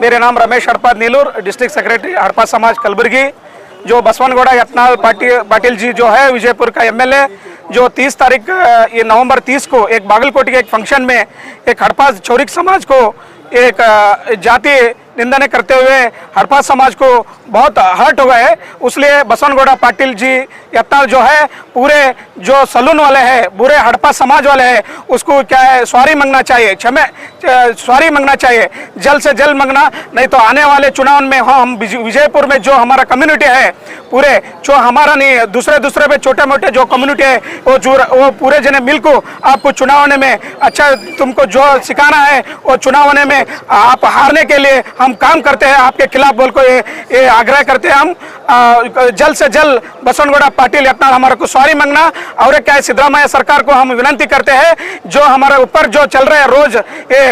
मेरे नाम रमेश हड़पा Neelur, district secretary हड़पा समाज कलबुर्गी। जो बसवनगौड़ा यत्नाल पाटिल जी जो है विजयपुर का एमएलए, जो 30 तारीख ये नवंबर 30 को एक बागलकोट के एक फंक्शन में एक हड़पा चौरिक समाज को एक जाति निंदने करते हुए हड़पा समाज को बहुत हर्ट हो गए। उसलिए बसवनगौड़ा पाटिल जी यत्नाल जो है पूरे जो सलून वाले हैं, बुरे हड़पा समाज वाले हैं, उसको क्या है सॉरी मांगना चाहिए, सॉरी मांगना चाहिए, जल्द से जल्द मांगना। नहीं तो आने वाले चुनाव में हम विजयपुर में जो हमारा कम्युनिटी है पूरे, जो हमारा नहीं दूसरे पे छोटे मोटे जो कम्युनिटी है वो पूरे जने मिल को आपको चुनाव होने में अच्छा तुमको जो सिखाना है वो चुनाव होने में आप हारने के लिए हम काम करते हैं आपके खिलाफ बोल को ये आग्रह करते हैं हम। जल्द से जल्द बसवनगौड़ा पाटिल यत्नाल हमारे को सॉरी मांगना। और क्या है सिद्धरामैया सरकार को हम विनती करते हैं जो हमारे ऊपर जो चल रहे हैं रोज ये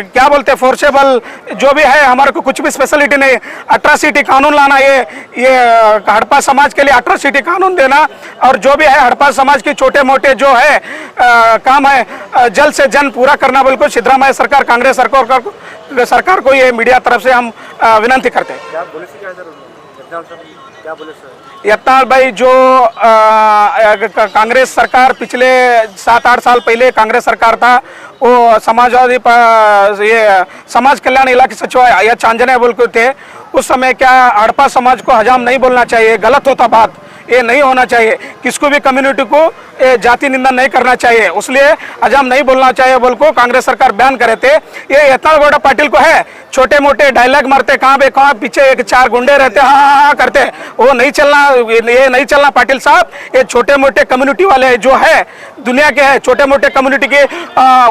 क्या बोलते हैं फोर्सेबल जो भी है, हमारे को कुछ भी स्पेशलिटी नहीं, अट्रॉसिटी कानून लाना, ये हड़पा समाज के लिए अट्रॉसिटी कानून देना, और जो भी है हड़पा समाज के छोटे मोटे जो है काम है जल्द से जल्द पूरा करना बोल को सिद्धरामैया सरकार कांग्रेस सरकार को ये मीडिया तरफ से हम विनती करते हैं। यत्नाल भाई जो कांग्रेस सरकार पिछले 7-8 साल पहले कांग्रेस सरकार था, वो समाजवादी ये समाज कल्याण इलाके सचिव या चांजने बोल के थे। उस समय क्या हड़पा समाज को हजाम नहीं बोलना चाहिए, गलत होता बात, ये नहीं होना चाहिए, किसको भी कम्युनिटी को जाति निंदा नहीं करना चाहिए, इसलिए हजाम नहीं बोलना चाहिए बोल को कांग्रेस सरकार बयान करे थे। ये यत्नाल पाटिल को है छोटे मोटे डायलॉग मारते, कहाँ पीछे एक 4 गुंडे रहते हाँ करते, वो नहीं चलना, ये नहीं चलना पाटिल साहब। ये छोटे मोटे कम्युनिटी वाले जो है दुनिया के है, छोटे मोटे कम्युनिटी के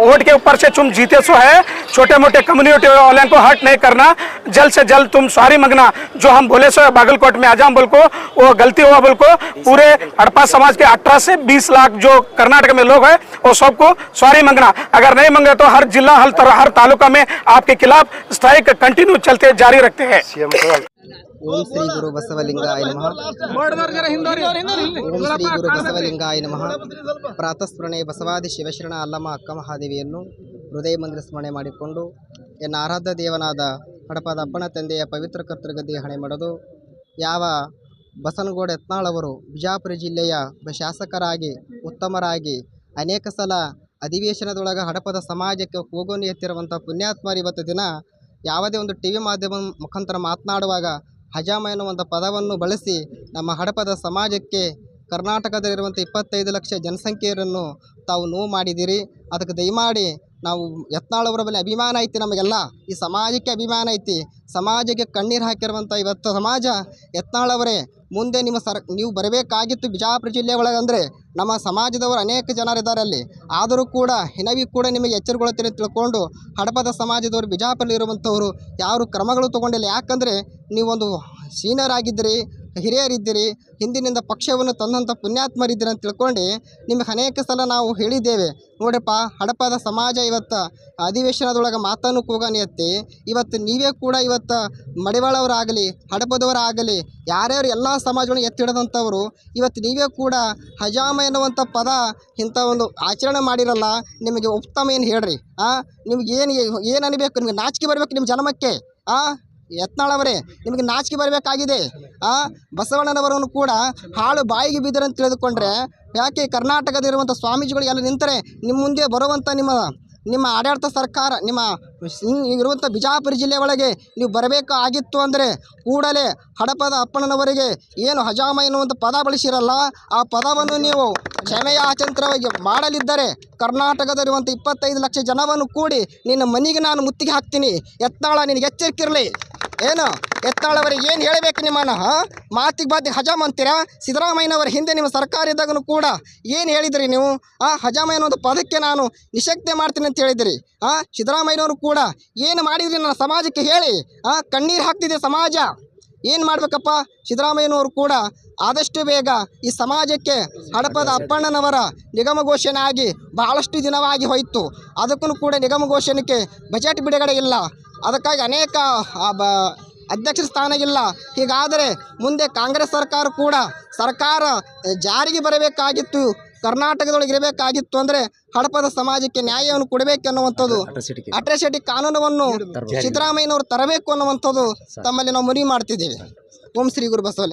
वोट के ऊपर से तुम जीते सो है, छोटे मोटे कम्युनिटी वाले को हर्ट नहीं करना, जल्द से जल्द तुम सॉरी मांगना। जो हम बोले सो बागलकोट में हजाम बोल को वो गलती हुआ बोल को पूरे हड़पा समाज के 18 से 20 लाख जो कर्नाटक में लोग हैं वो सबको सॉरी मांगना। अगर नहीं मांगे तो हर जिला हर तालुका में आपके खिलाफ स्ट्राइक कंटिन्यू चलते जारी रखते हैं। ओम श्री गुरु बसवलिंगाय नमः। ओम श्री गुरु बसवलिंगाय नमः। ಪ್ರಾತಃ ಸ್ಮರಣೆ ಬಸವಾದಿ ಶಿವಶರಣ ಅಲ್ಲಮ್ಮ ಅಕ್ಕ ಮಹಾದೇವಿಯನ್ನು ಹೃದಯ ಮಂದಿರ ಸ್ಮರಣೆ ಮಾಡಿಕೊಂಡು ಎನ್ನ ಆರಾಧ್ಯ ದೇವನಾದ ಹಡಪದ ಅಪ್ಪನ ತಂದೆಯ ಪವಿತ್ರ ಕರ್ತೃಗದ್ದೆ ಹಣೆ ಮಾಡೋದು. ಯಾವ ಬಸವನಗೌಡ ಯತ್ನಾಳ್ ಅವರು ಬಿಜಾಪುರ ಜಿಲ್ಲೆಯ ಶಾಸಕರಾಗಿ ಉತ್ತಮರಾಗಿ ಅನೇಕ ಸಲ ಅಧಿವೇಶನದೊಳಗೆ ಹಡಪದ ಸಮಾಜಕ್ಕೆ ಹೋಗೋನು ಎತ್ತಿರುವಂಥ ಪುಣ್ಯಾತ್ಮರು ಇವತ್ತು ದಿನ ಯಾವುದೇ ಒಂದು ಟಿ ವಿ ಮಾಧ್ಯಮ ಮುಖಾಂತರ ಮಾತನಾಡುವಾಗ ಹಜಾಮ ಎನ್ನುವಂಥ ಪದವನ್ನು ಬಳಸಿ ನಮ್ಮ ಹಡಪದ ಸಮಾಜಕ್ಕೆ ಕರ್ನಾಟಕದಲ್ಲಿರುವಂಥ 25 ಲಕ್ಷ ಜನಸಂಖ್ಯೆಯನ್ನು ತಾವು ನೋವು ಮಾಡಿದ್ದೀರಿ. ಅದಕ್ಕೆ ದಯಮಾಡಿ ನಾವು ಯತ್ನಾಳವರ ಮೇಲೆ ಅಭಿಮಾನ ಐತಿ, ನಮಗೆಲ್ಲ ಈ ಸಮಾಜಕ್ಕೆ ಅಭಿಮಾನ ಐತಿ, ಸಮಾಜಕ್ಕೆ ಕಣ್ಣೀರು ಹಾಕಿರುವಂಥ ಇವತ್ತು ಸಮಾಜ ಯತ್ನಾಳವರೇ ಮುಂದೆ ನೀವು ಬರಬೇಕಾಗಿತ್ತು ಬಿಜಾಪುರ ಜಿಲ್ಲೆ ಒಳಗೆ. ಅಂದರೆ ನಮ್ಮ ಸಮಾಜದವರು ಅನೇಕ ಜನರಿದ್ದಾರೆ ಅಲ್ಲಿ, ಆದರೂ ಕೂಡ ಹಿನವಿ ಕೂಡ ನಿಮಗೆ ಎಚ್ಚರಗೊಳ್ಳುತ್ತೀರಿ ತಿಳ್ಕೊಂಡು ಹಡಪದ ಸಮಾಜದವರು ಬಿಜಾಪುರಲ್ಲಿರುವಂಥವರು ಯಾವ ಕ್ರಮಗಳು ತೊಗೊಂಡಿಲ್ಲ. ಯಾಕಂದರೆ ನೀವೊಂದು ಸೀನಿಯರ್ ಆಗಿದ್ದೀರಿ, ಹಿರಿಯರಿದ್ದೀರಿ, ಹಿಂದಿನಿಂದ ಪಕ್ಷವನ್ನು ತಂದಂಥ ಪುಣ್ಯಾತ್ಮರಿದ್ದೀರಿ ಅಂತ ತಿಳ್ಕೊಂಡು ನಿಮಗೆ ಅನೇಕ ಸಲ ನಾವು ಹೇಳಿದ್ದೇವೆ. ನೋಡಪ್ಪ, ಹಡಪದ ಸಮಾಜ ಇವತ್ತು ಅಧಿವೇಶನದೊಳಗೆ ಮಾತನ್ನು ಕೂಗಾನಿ ಎತ್ತಿ ಇವತ್ತು ನೀವೇ ಕೂಡ ಇವತ್ತು ಮಡಿವಾಳವರಾಗಲಿ ಹಡಪದವರಾಗಲಿ ಯಾರ್ಯಾರು ಎಲ್ಲ ಸಮಾಜಗಳನ್ನು ಎತ್ತಿಡದಂಥವರು ಇವತ್ತು ನೀವೇ ಕೂಡ ಹಜಾಮ ಎನ್ನುವಂಥ ಪದ ಇಂಥ ಒಂದು ಆಚರಣೆ ಮಾಡಿರಲ್ಲ. ನಿಮಗೆ ಉತ್ತಮ ಏನು ಹೇಳ್ರಿ? ನಿಮ್ಗೆ ಏನು ಅನಿಬೇಕು? ನಿಮಗೆ ನಾಚಿಕೆ ಬರಬೇಕು ನಿಮ್ಮ ಜನ್ಮಕ್ಕೆ. ಯತ್ನಾಳವರೇ ನಿಮಗೆ ನಾಚಿಕೆ ಬರಬೇಕಾಗಿದೆ. ಬಸವಣ್ಣನವರನ್ನು ಕೂಡ ಹಾಳು ಬಾಯಿಗೆ ಬಿದ್ದರಂತ ತಿಳಿದುಕೊಂಡ್ರೆ ಯಾಕೆ ಕರ್ನಾಟಕದಲ್ಲಿರುವಂಥ ಸ್ವಾಮೀಜಿಗಳು ಎಲ್ಲ ನಿಂತರೆ ನಿಮ್ಮ ಮುಂದೆ ಬರುವಂಥ ನಿಮ್ಮ ಆಡಳಿತ ಸರ್ಕಾರ ನಿಮ್ಮ ಇರುವಂಥ ಬಿಜಾಪುರ ಜಿಲ್ಲೆ ಒಳಗೆ ನೀವು ಬರಬೇಕಾಗಿತ್ತು ಅಂದರೆ ಕೂಡಲೇ ಹಡಪದ ಅಪ್ಪಣ್ಣನವರಿಗೆ ಏನು ಹಜಾಮ ಎನ್ನುವಂಥ ಪದ ಬಳಸಿರಲ್ಲ, ಆ ಪದವನ್ನು ನೀವು ಕ್ಷಮೆಯಾಚಂತ್ರವಾಗಿ ಮಾಡಲಿದ್ದರೆ ಕರ್ನಾಟಕದಲ್ಲಿರುವಂಥ 25 ಲಕ್ಷ ಜನವನ್ನು ಕೂಡಿ ನಿನ್ನ ಮನೆಗೆ ನಾನು ಮುತ್ತಿಗೆ ಹಾಕ್ತೀನಿ. ಯತ್ನಾಳ ನಿನಗೆ ಎಚ್ಚರಿಕಿರಲಿ. ಏನು ಯತ್ನಾಳವರಿಗೆ ಏನು ಹೇಳಬೇಕು? ನಿಮ್ಮನ್ನು ಮಾತಿಗೆ ಹಜಾಮ್ ಅಂತೀರಾ? ಸಿದ್ದರಾಮಯ್ಯನವರ ಹಿಂದೆ ನಿಮ್ಮ ಸರ್ಕಾರ ಇದ್ದಾಗೂ ಕೂಡ ಏನು ಹೇಳಿದಿರಿ ನೀವು? ಹಜಾಮ ಅನ್ನೋ ಪದಕ್ಕೆ ನಾನು ನಿಷೇಧ ಮಾಡ್ತೀನಿ ಅಂತ ಹೇಳಿದಿರಿ. ಸಿದ್ದರಾಮಯ್ಯನವರು ಕೂಡ ಏನು ಮಾಡಿದ್ರಿ ನನ್ನ ಸಮಾಜಕ್ಕೆ ಹೇಳಿ? ಕಣ್ಣೀರು ಹಾಕ್ತಿದೆ ಸಮಾಜ. ಏನು ಮಾಡಬೇಕಪ್ಪ? ಸಿದ್ದರಾಮಯ್ಯನವರು ಕೂಡ ಆದಷ್ಟು ಬೇಗ ಈ ಸಮಾಜಕ್ಕೆ ಹಡಪದ ಅಪ್ಪಣ್ಣನವರ ನಿಗಮ ಘೋಷಣೆ ಆಗಿ ಬಹಳಷ್ಟು ದಿನವಾಗಿ ಹೋಯಿತು. ಅದಕ್ಕೂ ಕೂಡ ನಿಗಮ ಘೋಷಣೆಗೆ ಬಜೆಟ್ ಬಿಡುಗಡೆ ಇಲ್ಲ, ಅದಕ್ಕಾಗಿ ಅನೇಕ ಅಧ್ಯಕ್ಷರ ಸ್ಥಾನ ಇಲ್ಲ. ಹೀಗಾದರೆ ಮುಂದೆ ಕಾಂಗ್ರೆಸ್ ಸರ್ಕಾರ ಜಾರಿಗೆ ಬರಬೇಕಾಗಿತ್ತು. ಕರ್ನಾಟಕದೊಳಗೆ ಇರಬೇಕಾಗಿತ್ತು ಅಂದರೆ ಹಡಪದ ಸಮಾಜಕ್ಕೆ ನ್ಯಾಯವನ್ನು ಕೊಡಬೇಕೆನ್ನುವಂಥದ್ದು ಅಟ್ರಾಸಿಟಿ ಕಾನೂನನ್ನು ಸಿದ್ದರಾಮಯ್ಯನವರು ತರಬೇಕು ಅನ್ನುವಂಥದ್ದು ತಮ್ಮಲ್ಲಿ ನಾವು ಮನವಿ ಮಾಡ್ತಿದ್ದೀವಿ. ಓಂ ಶ್ರೀ ಗುರು ಬಸವಲಿಂಗ.